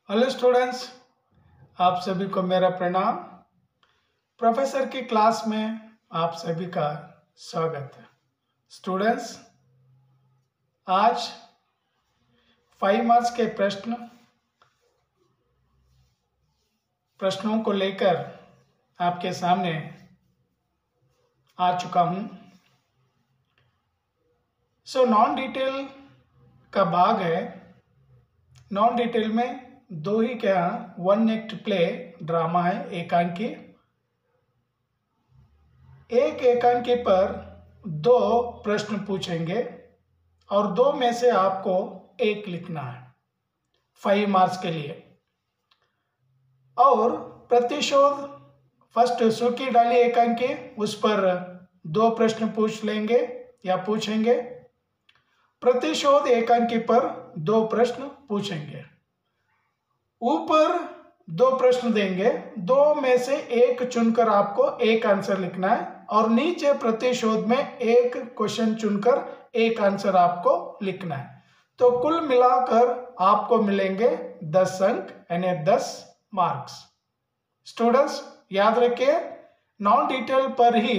Hello students, आप सभी को मेरा प्रणाम। प्रोफेसर की क्लास में आप सभी का स्वागत है। स्टूडेंट्स, आज 5 मार्क्स के प्रश्नों को लेकर आपके सामने आ चुका हूं। नॉन डिटेल का भाग है। नॉन डिटेल में दो ही वन एक्ट प्ले ड्रामा है, एकांकी। एक एकांकी पर 2 प्रश्न पूछेंगे और 2 में से आपको एक लिखना है 5 मार्क्स के लिए। और प्रतिशोध फर्स्ट सूखी डाली एकांकी, उस पर 2 प्रश्न पूछ लेंगे या पूछेंगे। प्रतिशोध एकांकी पर 2 प्रश्न पूछेंगे। ऊपर 2 प्रश्न देंगे, 2 में से एक चुनकर आपको एक आंसर लिखना है और नीचे प्रतिशोध में एक क्वेश्चन चुनकर एक आंसर आपको लिखना है। तो कुल मिलाकर आपको मिलेंगे 10 अंक यानी 10 मार्क्स। स्टूडेंट्स, याद रखिए, नॉन डिटेल पर ही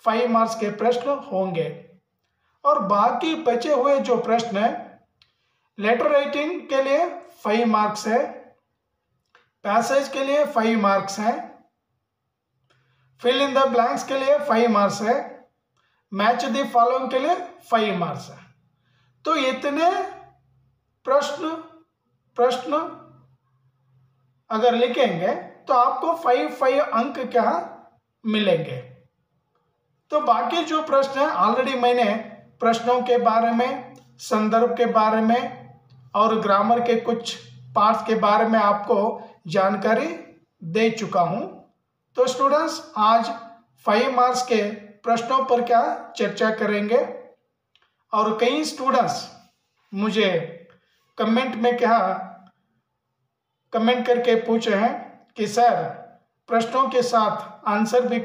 5 मार्क्स के प्रश्न होंगे और बाकी बचे हुए जो प्रश्न है, लेटर राइटिंग के लिए 5 मार्क्स है, पैसेज के लिए 5 मार्क्स हैं, फिल इन द ब्लैंक्स के लिए 5 मार्क्स है, मैच द फॉलोइंग के लिए 5 मार्क्स है। तो इतने प्रश्न अगर लिखेंगे तो आपको 5 अंक क्या मिलेंगे। तो बाकी जो प्रश्न है, ऑलरेडी मैंने प्रश्नों के बारे में, संदर्भ के बारे में और ग्रामर के कुछ पार्ट्स के बारे में आपको जानकारी दे चुका हूं। तो स्टूडेंट्स, आज 5 मार्क्स के प्रश्नों पर क्या चर्चा करेंगे। और कई स्टूडेंट्स मुझे कमेंट में कमेंट करके पूछे हैं कि सर, प्रश्नों के साथ आंसर भी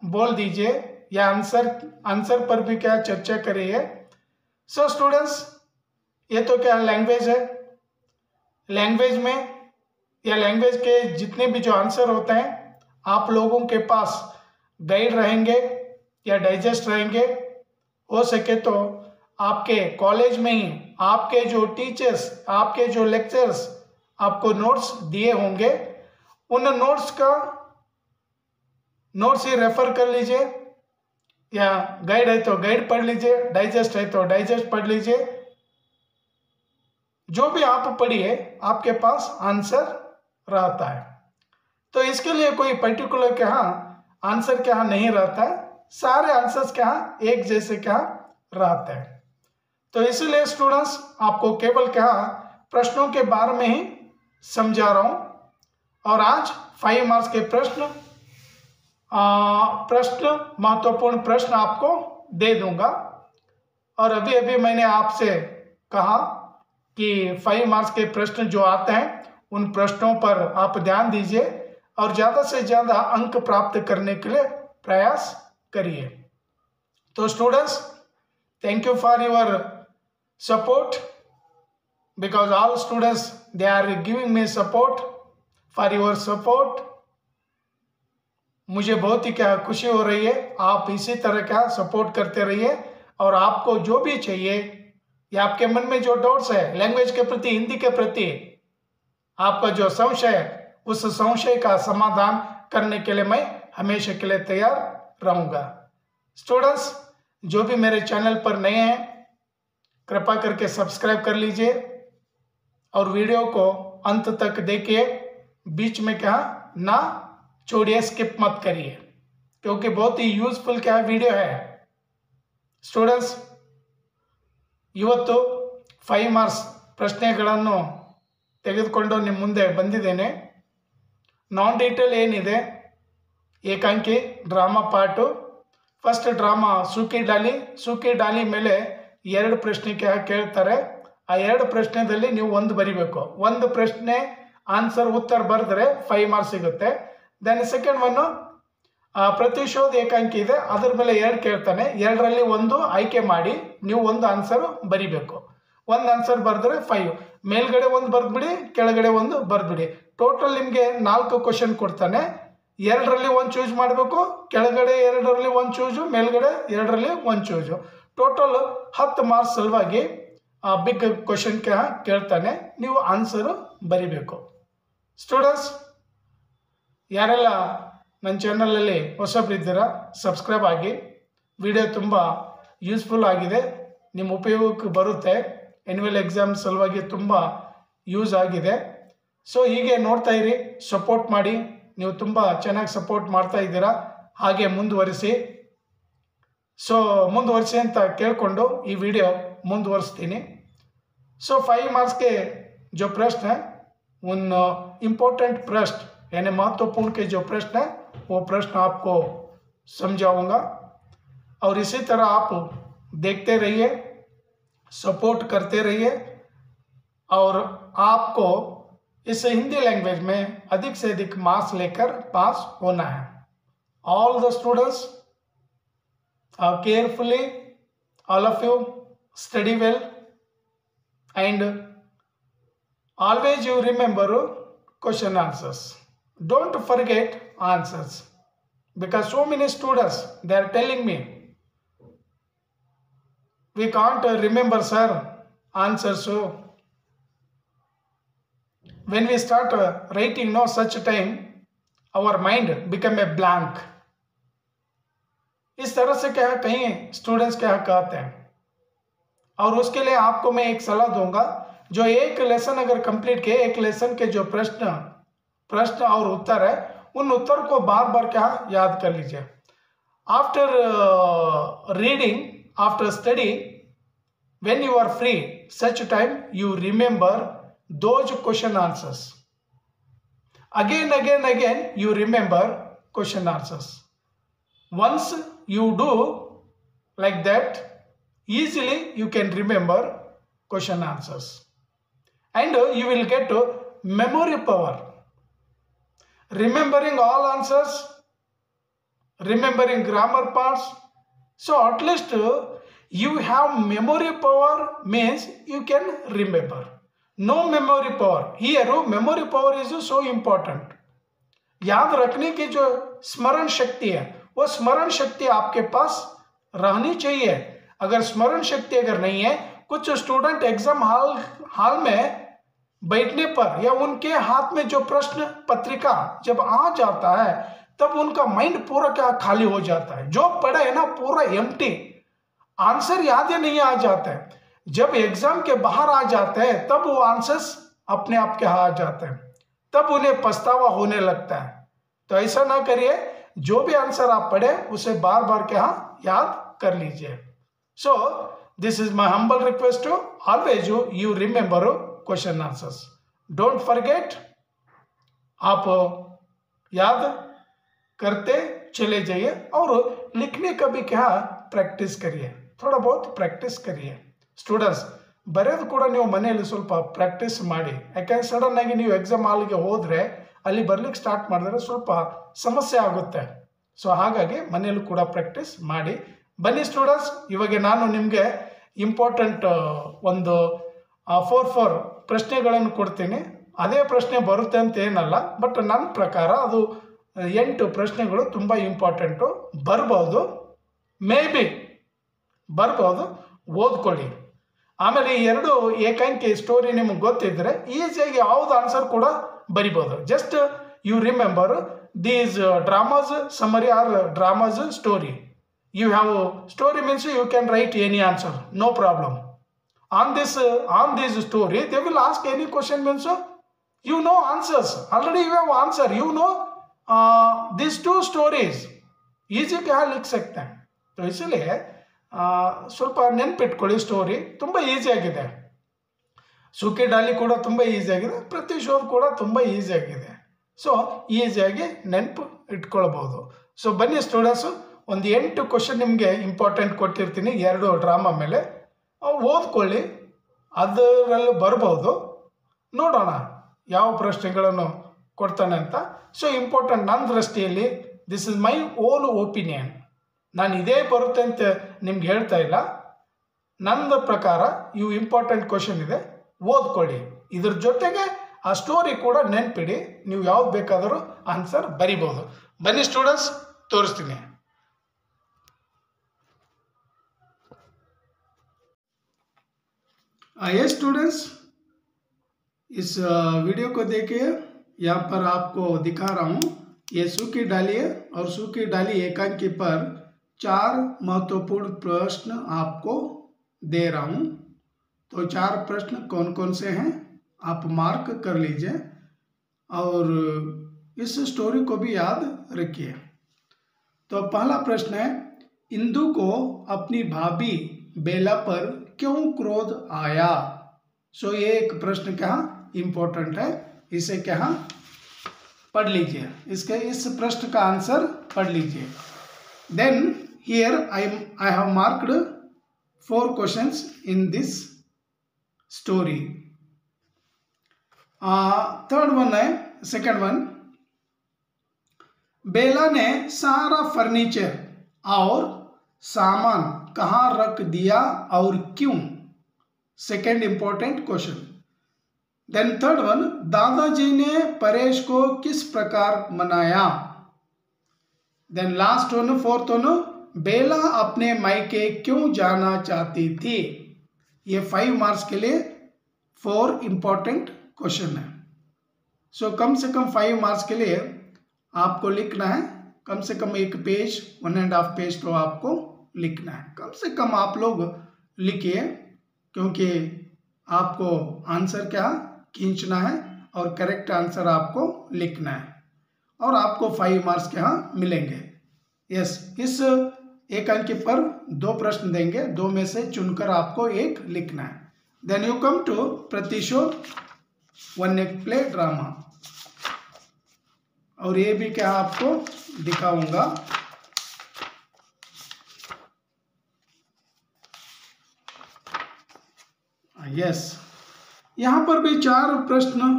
बोल दीजिए या आंसर पर भी चर्चा करिए। सो स्टूडेंट्स, ये तो लैंग्वेज है। लैंग्वेज में या लैंग्वेज के जितने भी जो आंसर होते हैं, आप लोगों के पास गाइड रहेंगे या डाइजेस्ट रहेंगे। हो सके तो आपके कॉलेज में ही आपके जो टीचर्स, आपके जो लेक्चर्स आपको नोट्स दिए होंगे, उन नोट्स ही रेफर कर लीजिए, या गाइड है तो गाइड पढ़ लीजिए, डाइजेस्ट है तो डाइजेस्ट पढ़ लीजिए। जो भी आप पढ़िए, आपके पास आंसर रहता है। तो इसके लिए कोई पर्टिकुलर आंसर नहीं रहता है, सारे आंसर्स एक जैसे रहते हैं। तो इसीलिए स्टूडेंट्स, आपको केवल प्रश्नों के बारे में ही समझा रहा हूं। और आज 5 मार्क्स के महत्वपूर्ण प्रश्न आपको दे दूंगा। और अभी अभी मैंने आपसे कहा कि 5 मार्क्स के प्रश्न जो आते हैं, उन प्रश्नों पर आप ध्यान दीजिए और ज़्यादा से ज़्यादा अंक प्राप्त करने के लिए प्रयास करिए। तो students, thank you for your support, because all students they are giving me support. For your support मुझे बहुत ही खुशी हो रही है। आप इसी तरह सपोर्ट करते रहिए और आपको जो भी चाहिए या आपके मन में जो डाउट्स है लैंग्वेज के प्रति, हिंदी के प्रति, आपका जो संशय है, उस संशय का समाधान करने के लिए मैं हमेशा के लिए तैयार रहूंगा। स्टूडेंट्स, जो भी मेरे चैनल पर नए हैं, कृपा करके सब्सक्राइब कर लीजिए और वीडियो को अंत तक देखिए, बीच में ना छोड़िए, स्किप मत करिए, क्योंकि बहुत ही यूजफुल वीडियो है। स्टूडेंट्स, ಇವತ್ತು 5 ಮಾರ್ಕ್ಸ್ ಪ್ರಶ್ನೆಗಳನ್ನು ತೆಗೆದುಕೊಂಡು ನಿಮ್ಮ ಮುಂದೆ ಬಂದಿದ್ದೇನೆ। ನಾನ್ ಡೀಟೇಲ್ ಏನಿದೆ, ಏಕಾಂಕಿ drama part, first drama Sukhi Dali ಮೇಲೆ 2 ಪ್ರಶ್ನೆ ಕೇಳ್ತಾರೆ। ಆ 2 ಪ್ರಶ್ನೆದಲ್ಲಿ ನೀವು ಒಂದು ಬರಿಬೇಕು। ಒಂದು ಪ್ರಶ್ನೆ ಆನ್ಸರ್ ಉತ್ತರ ಬರೆದ್ರೆ 5 ಮಾರ್ಕ್ಸ್ ಸಿಗುತ್ತೆ। ದೆನ್ ಸೆಕೆಂಡ್ ಒನ್ನು प्रतिशोध एकांकी ಇದೆ, ಅದರ ಮೇಲೆ 2 ಕೇಳ್ತಾನೆ, 2ರಲ್ಲಿ ಒಂದು ಆಯ್ಕೆ ಮಾಡಿ ನೀವು ಒಂದು ಆನ್ಸರ್ ಬರಿಬೇಕು। ಒಂದು ಆನ್ಸರ್ ಬರೆದ್ರೆ 5, ಮೇಲ್ಗಡೆ ಒಂದು ಬರೆದ್ಬಿಡಿ, ಕೆಳಗಡೆ ಒಂದು ಬರೆದ್ಬಿಡಿ. ಟೋಟಲ್ ನಿಮಗೆ 4 ಕ್ವಶನ್ ಕೊಡ್ತಾನೆ. 2ರಲ್ಲಿ 1 ಚೂಸ್ ಮಾಡಬೇಕು, ಕೆಳಗಡೆ 2ರಲ್ಲಿ 1 ಚೂಸು, ಮೇಲ್ಗಡೆ 2ರಲ್ಲಿ 1 ಚೂಸು. ಟೋಟಲ್ 10 ಮಾರ್ಕ್ಸ್ ಸಲುವಾಗಿ ಬಿಗ್ ಕ್ವಶನ್ ಕೇಳ್ತಾನೆ. ನೀವು ಆನ್ಸರು ಬರಿಬೇಕು. ಸ್ಟೂಡೆಂಟ್ಸ್, ಯಾರೆಲ್ಲ ನನ್ನ ಚಾನಲಲ್ಲಿ ಹೊಸಬ್ರಿದ್ದೀರಾ ಸಬ್ಸ್ಕ್ರೈಬ್ ಆಗಿ. ವಿಡಿಯೋ ತುಂಬ ಯೂಸ್ಫುಲ್ ಆಗಿದೆ, ನಿಮ್ಮ ಉಪಯೋಗಕ್ಕೆ ಬರುತ್ತೆ. ಆ್ಯನ್ಯುವಲ್ ಎಕ್ಸಾಮ್ ಸಲುವಾಗಿ ತುಂಬ ಯೂಸ್ ಆಗಿದೆ. ಸೊ ಹೀಗೆ ನೋಡ್ತಾ ಇರಿ, ಸಪೋರ್ಟ್ ಮಾಡಿ. ನೀವು ತುಂಬ ಚೆನ್ನಾಗಿ ಸಪೋರ್ಟ್ ಮಾಡ್ತಾ ಇದ್ದೀರಾ, ಹಾಗೆ ಮುಂದುವರಿಸಿ. ಸೊ ಮುಂದುವರಿಸಿ ಅಂತ ಕೇಳಿಕೊಂಡು ಈ ವಿಡಿಯೋ ಮುಂದುವರಿಸ್ತೀನಿ. सो 5 मार्क्स के जो प्रश्न हैं उन इम्पोर्टेंट प्रश्न यानी महत्वपूर्ण के जो प्रश्न हैं वो प्रश्न आपको समझाऊंगा. और इसी तरह आप देखते रहिए, सपोर्ट करते रहिए और आपको इस हिंदी लैंग्वेज में अधिक से अधिक मार्क्स लेकर पास होना है. All the students carefully, all of you study well. And always you remember question answers. Don't forget answers, because so many students they are telling me we can't remember sir answers. So when we start writing no such time our mind become a blank. इस तरह से क्या कहीं students क्या कहते हैं. और उसके लिए आपको मैं एक सलाह दूंगा, जो एक लेसन अगर कंप्लीट किए, एक लेसन के जो प्रश्न और उत्तर है उन उत्तर को बार बार क्या याद कर लीजिए. After reading, after study, when you are free, such time you remember those question answers. Again you remember question answers. Once you do like that, easily you can remember question answers, and you will get memory power. Remembering all answers, remembering grammar parts. So at least you have memory power, means you can remember. No memory power, here memory power is so important. याद रखने की जो स्मरण शक्ति है, वो स्मरण शक्ति आपके पास रहनी चाहिए. अगर स्मरण शक्ति अगर नहीं है, कुछ स्टूडेंट एग्जाम हाल में बैठने पर या उनके हाथ में जो प्रश्न पत्रिका जब आ जाता है तब उनका माइंड पूरा क्या खाली हो जाता है. जो पढ़ा है ना पूरा एम्प्टी, आंसर याद ही नहीं आ जाता है. जब एग्जाम के बाहर आ जाते हैं तब वो आंसर्स अपने आप के आ जाते हैं, तब उन्हें पछतावा होने लगता है. तो ऐसा ना करिए, जो भी आंसर आप पढ़े उसे बार बार क्या याद कर लीजिए. So this is my humble request to always you remember question answers. Don't forget. आप याद करते चले जाइए और लिखने का भी क्या प्रैक्टिस करिए, थोड़ा बहुत प्रैक्टिस करिए. स्टूडेंट्स, ಬರೆಯೋದು ಕೂಡ ನೀವು ಮನೆಯಲ್ಲಿ ಸ್ವಲ್ಪ ಪ್ರಾಕ್ಟೀಸ್ ಮಾಡಿ. ಯಾಕಂದರೆ ಸಡನ್ ಆಗಿ ನೀವು ಎಕ್ಸಾಮ್ ಹಾಲ್ಗೆ ಹೋದರೆ ಅಲ್ಲಿ ಬರ್ಲಿಕ್ಕೆ ಸ್ಟಾರ್ಟ್ ಮಾಡಿದ್ರೆ ಸ್ವಲ್ಪ ಸಮಸ್ಯೆ ಆಗುತ್ತೆ. ಸೊ ಹಾಗಾಗಿ ಮನೆಯಲ್ಲೂ ಕೂಡ ಪ್ರಾಕ್ಟೀಸ್ ಮಾಡಿ. ಬನ್ನಿ ಸ್ಟೂಡೆಂಟ್ಸ್, ಇವಾಗ ನಾನು ನಿಮಗೆ ಇಂಪಾರ್ಟೆಂಟ್ ಒಂದು 4 ಪ್ರಶ್ನೆಗಳನ್ನು ಕೊಡ್ತೀನಿ. ಅದೇ ಪ್ರಶ್ನೆ ಬರುತ್ತೆ ಅಂತ ಏನಲ್ಲ, ಬಟ್ ನನ್ನ ಪ್ರಕಾರ ಅದು 8 ಪ್ರಶ್ನೆಗಳು ತುಂಬ ಇಂಪಾರ್ಟೆಂಟು. ಬರ್ಬೋದು, ಮೇ ಬಿ ಬರ್ಬೋದು, ಓದ್ಕೊಳ್ಳಿ. ಆಮೇಲೆ ಈ 2 ಏಕಾಂಕಿ ಸ್ಟೋರಿ ನಿಮಗೆ ಗೊತ್ತಿದ್ದರೆ ಈಸಿಯಾಗಿ ಯಾವುದು ಆನ್ಸರ್ ಕೂಡ ಬರಿಬೋದು. Just you remember these dramas summary or dramas story. You have story means you can write any answer, no problem. On this story, they will ask any question means you know answers. Already you have answer. You know these 2 stories. Easy क्या लिख सकते हैं. तो इसलिए ಸ್ವಲ್ಪ ನೆನಪಿಟ್ಕೊಳ್ಳಿ. Story ತುಂಬ easy ಆಗಿದೆ. ಸುಖಿ ಡಾಲಿ ಕೂಡ ತುಂಬ ಈಸಿ ಆಗಿದೆ, ಪ್ರತಿಶೋಧ ಕೂಡ ತುಂಬ ಈಸಿ ಆಗಿದೆ. ಸೊ ಈಸಿಯಾಗಿ ನೆನಪು ಇಟ್ಕೊಳ್ಬೋದು. ಸೊ ಬನ್ನಿ ಸ್ಟೂಡೆಂಟ್ಸು, ಒಂದು 8 ಕ್ವಶನ್ ನಿಮಗೆ ಇಂಪಾರ್ಟೆಂಟ್ ಕೊಟ್ಟಿರ್ತೀನಿ 2 ಡ್ರಾಮಾ ಮೇಲೆ. ಓದ್ಕೊಳ್ಳಿ, ಅದರಲ್ಲೂ ಬರ್ಬೋದು. ನೋಡೋಣ ಯಾವ ಪ್ರಶ್ನೆಗಳನ್ನು ಕೊಡ್ತಾನೆ ಅಂತ. ಸೊ ಇಂಪಾರ್ಟೆಂಟ್ ನನ್ನ ದೃಷ್ಟಿಯಲ್ಲಿ this is my own opinion. ನಾನು ಇದೇ ಬರುತ್ತೆ ಅಂತ ನಿಮ್ಗೆ ಹೇಳ್ತಾ ಇಲ್ಲ. ನನ್ನ ಪ್ರಕಾರ ಇವು ಇಂಪಾರ್ಟೆಂಟ್ ಕ್ವಶನ್ ಇದೆ, ಓದ್ಕೊಳ್ಳಿ. ಇದ್ರ ಜೊತೆಗೆ ಆ ಸ್ಟೋರಿ ಕೂಡ ನೆನ್ಪಿಡಿ. ನೀವು ಯಾವ್ದು ಬೇಕಾದರೂ ಆನ್ಸರ್ ಬರಿಬೋದು. ಬನ್ನಿ ಸ್ಟೂಡೆಂಟ್ಸ್, ತೋರಿಸ್ತೀನಿ. ये स्टूडेंट्स, इस वीडियो को देखिए. यहाँ पर आपको दिखा रहा हूँ, ये सूखी डाली है और सूखी डाली एकांकी पर 4 महत्वपूर्ण प्रश्न आपको दे रहा हूँ. तो 4 प्रश्न कौन कौन से हैं आप मार्क कर लीजिए और इस स्टोरी को भी याद रखिए. तो पहला प्रश्न है, इंदु को अपनी भाभी बेला पर क्यों क्रोध आया? सो ये एक प्रश्न क्या इंपॉर्टेंट है, इसे क्या पढ़ लीजिए. इसके इस प्रश्न का आंसर पढ़ लीजिए. Then here I have marked 4 questions in this story. Third one है, सेकंड वन, बेला ने सारा फर्नीचर और सामान कहाँ रख दिया और क्यों? Second important question. Then third one, दादाजी ने परेश को किस प्रकार मनाया? Then last one, fourth one, Bela अपने मायके क्यों जाना चाहती थी? ये 5 मार्क्स के लिए 4 इंपॉर्टेंट क्वेश्चन है. सो कम से कम 5 मार्क्स के लिए आपको लिखना है, कम से कम 1 पेज 1.5 पेज तो आपको लिखना है. कम से कम आप लोग लिखिए, क्योंकि आपको आंसर क्या खींचना है और करेक्ट आंसर आपको लिखना है और आपको 5 मार्क्स के यहाँ मिलेंगे. यस, इस एक अंक पर 2 प्रश्न देंगे, 2 में से चुनकर आपको 1 लिखना है. देन यू कम टू प्रतिशोध वन एक प्ले ड्रामा, और ये भी क्या आपको दिखाऊंगा. यस, यहां पर भी 4 प्रश्न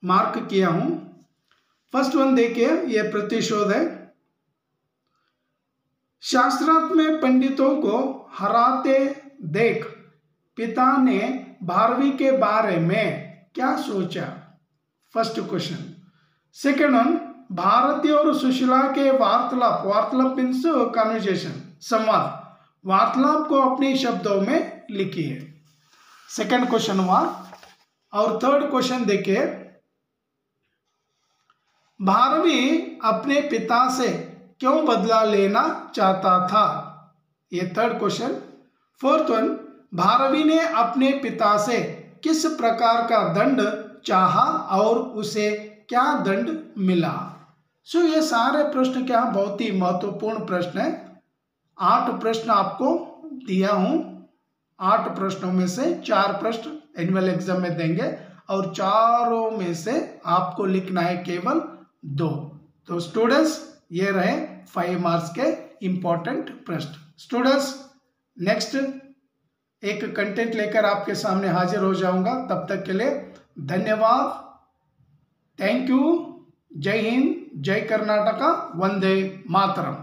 मार्क किया हूं. फर्स्ट वन देखिए, ये प्रतिशोध है. शास्त्रार्थ में पंडितों को हराते देख पिता ने भारवी के बारे में क्या सोचा? First question. Second one, Bharati और सुशीला के वार्तालाप मीन्स कन्वर्सेशन, संवाद, वार्तालाप को अपने शब्दों में लिखिए. सेकेंड क्वेश्चन हुआ. और थर्ड क्वेश्चन देखिए, भारवी अपने पिता से क्यों बदला लेना चाहता था? ये third question. Fourth one, Bharvi ने अपने पिता से किस प्रकार का दंड चाहा और उसे क्या दंड मिला? सो ये सारे प्रश्न क्या बहुत ही महत्वपूर्ण प्रश्न है. 8 प्रश्न आपको दिया हूं. 8 प्रश्नों में से 4 प्रश्न एनुअल एग्जाम में देंगे और 4 में से आपको लिखना है केवल 2. तो स्टूडेंट्स, ये रहे 5 मार्क्स के इंपॉर्टेंट प्रश्न. स्टूडेंट्स, नेक्स्ट एक कंटेंट लेकर आपके सामने हाजिर हो जाऊंगा. तब तक के लिए धन्यवाद. Thank you. जय हिंद, जय कर्नाटका, वंदे मातरम.